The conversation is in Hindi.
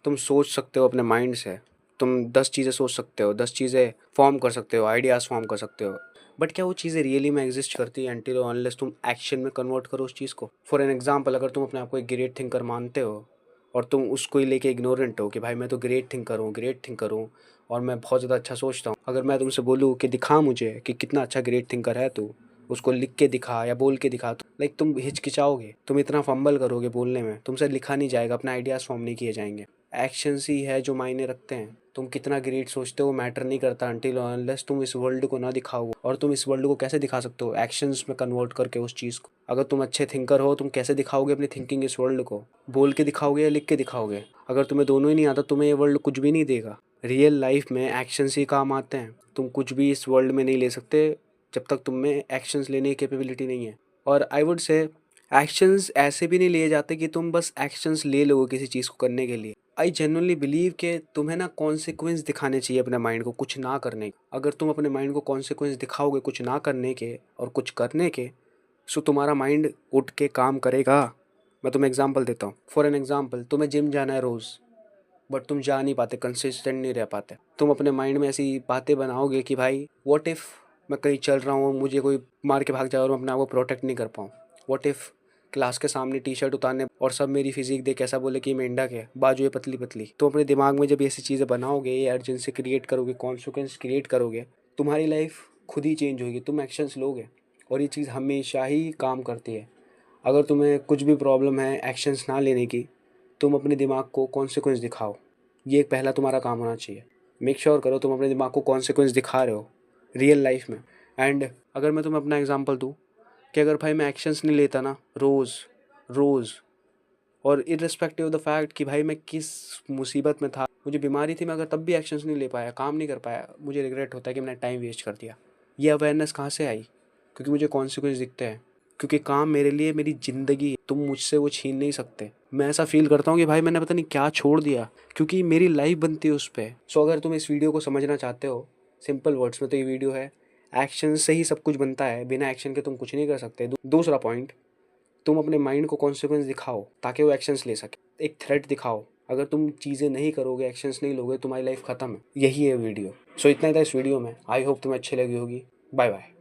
तुम सोच सकते हो अपने माइंड से, तुम 10 चीज़ें सोच सकते हो, 10 चीज़ें फॉर्म कर सकते हो, आइडियाज़ फॉर्म कर सकते हो, बट क्या वो चीज़ें रियली में एग्जिस्ट करती है अनटिल और अनलेस तुम एक्शन में कन्वर्ट करो उस चीज़ को। फॉर एन एग्जाम्पल, अगर तुम अपने आप को एक ग्रेट थिंकर मानते हो और तुम उसको ही लेके इग्नोरेंट हो कि भाई मैं तो ग्रेट थिंकर हूँ और मैं बहुत ज़्यादा अच्छा सोचता हूँ, अगर मैं तुमसे बोलूँ कि दिखा मुझे कि कितना अच्छा ग्रेट थिंकर है तू, उसको लिख के दिखा या बोल के दिखा, तो लाइक तुम हिचकिचाओगे, तुम इतना फंबल करोगे बोलने में, तुमसे लिखा नहीं जाएगा, अपने आइडियाज़ फॉर्म नहीं किए जाएंगे। एक्शंस ही है जो मायने रखते हैं। तुम कितना ग्रेट सोचते हो मैटर नहीं करता अनटिल और अनलेस तुम इस वर्ल्ड को ना दिखाओ। और तुम इस वर्ल्ड को कैसे दिखा सकते हो? एक्शंस में कन्वर्ट करके उस चीज़ को। अगर तुम अच्छे थिंकर हो, तुम कैसे दिखाओगे अपनी थिंकिंग इस वर्ल्ड को? बोल के दिखाओगे या लिख के दिखाओगे? अगर तुम्हें दोनों ही नहीं आता, तुम्हें ये वर्ल्ड कुछ भी नहीं देगा। रियल लाइफ में एक्शंस ही काम आते हैं। तुम कुछ भी इस वर्ल्ड में नहीं ले सकते जब तक तुम में एक्शंस लेने की कैपेबिलिटी नहीं है। और आई वुड से एक्शंस ऐसे भी नहीं लिए जाते कि तुम बस एक्शंस ले लो किसी चीज़ को करने के लिए। आई जेन्युइनली बिलीव कि तुम्हें ना कॉन्सिक्वेंस दिखाने चाहिए अपने माइंड को कुछ ना करने के। अगर तुम अपने माइंड को कॉन्सिक्वेंस दिखाओगे कुछ ना करने के और कुछ करने के, सो तुम्हारा माइंड उठ के काम करेगा। मैं तुम्हें एग्जांपल देता हूँ। फॉर एन एग्जांपल, तुम्हें जिम जाना है रोज़, बट तुम जा नहीं पाते, कंसिस्टेंट नहीं रह पाते। तुम अपने माइंड में ऐसी बातें बनाओगे कि भाई व्हाट इफ़ मैं कहीं चल रहा हूँ, मुझे कोई मार के भाग जाए और मैं अपने आप को प्रोटेक्ट नहीं कर पाऊँ। व्हाट इफ़ क्लास के सामने टी शर्ट उतारने और सब मेरी फिजिक देख ऐसा बोले कि मेंढक है, बाजू है पतली पतली। तो अपने दिमाग में जब ऐसी चीज़ें बनाओगे, ये अर्जेंसी क्रिएट करोगे, कॉन्सिक्वेंस क्रिएट करोगे, तुम्हारी लाइफ खुद ही चेंज होगी। तुम एक्शंस लोगे और ये चीज़ हमेशा ही काम करती है। अगर तुम्हें कुछ भी प्रॉब्लम है एक्शंस ना लेने की, तुम अपने दिमाग को कॉन्सिक्वेंस दिखाओ। ये एक पहला तुम्हारा काम होना चाहिए। मेक श्योर करो तुम अपने दिमाग को कॉन्सिक्वेंस दिखा रहे हो रियल लाइफ में। एंड अगर मैं तुम्हें अपना एग्जांपल दूँ कि अगर भाई मैं एक्शंस नहीं लेता ना रोज़ रोज़, और इर्रिस्पेक्टिव ऑफ द फैक्ट कि भाई मैं किस मुसीबत में था, मुझे बीमारी थी, मैं अगर तब भी एक्शंस नहीं ले पाया, काम नहीं कर पाया, मुझे रिग्रेट होता है कि मैंने टाइम वेस्ट कर दिया। ये अवेयरनेस कहाँ से आई? क्योंकि मुझे कॉन्सिक्वेंस दिखते हैं। क्योंकि काम मेरे लिए मेरी ज़िंदगी है, तुम मुझसे वो छीन नहीं सकते। मैं ऐसा फील करता हूँ कि भाई मैंने पता नहीं क्या छोड़ दिया, क्योंकि मेरी लाइफ बनती है उस पर। सो अगर तुम इस वीडियो को समझना चाहते हो सिंपल वर्ड्स में, तो ये वीडियो है एक्शन से ही सब कुछ बनता है, बिना एक्शन के तुम कुछ नहीं कर सकते। दूसरा पॉइंट, तुम अपने माइंड को कॉन्सिक्वेंस दिखाओ ताकि वो एक्शंस ले सके। एक थ्रेट दिखाओ। अगर तुम चीज़ें नहीं करोगे, एक्शंस नहीं लोगे, तुम्हारी लाइफ खत्म है। यही है वीडियो। सो इतना ही था इस वीडियो में। आई होप तुम्हें अच्छी लगी होगी। Bye bye.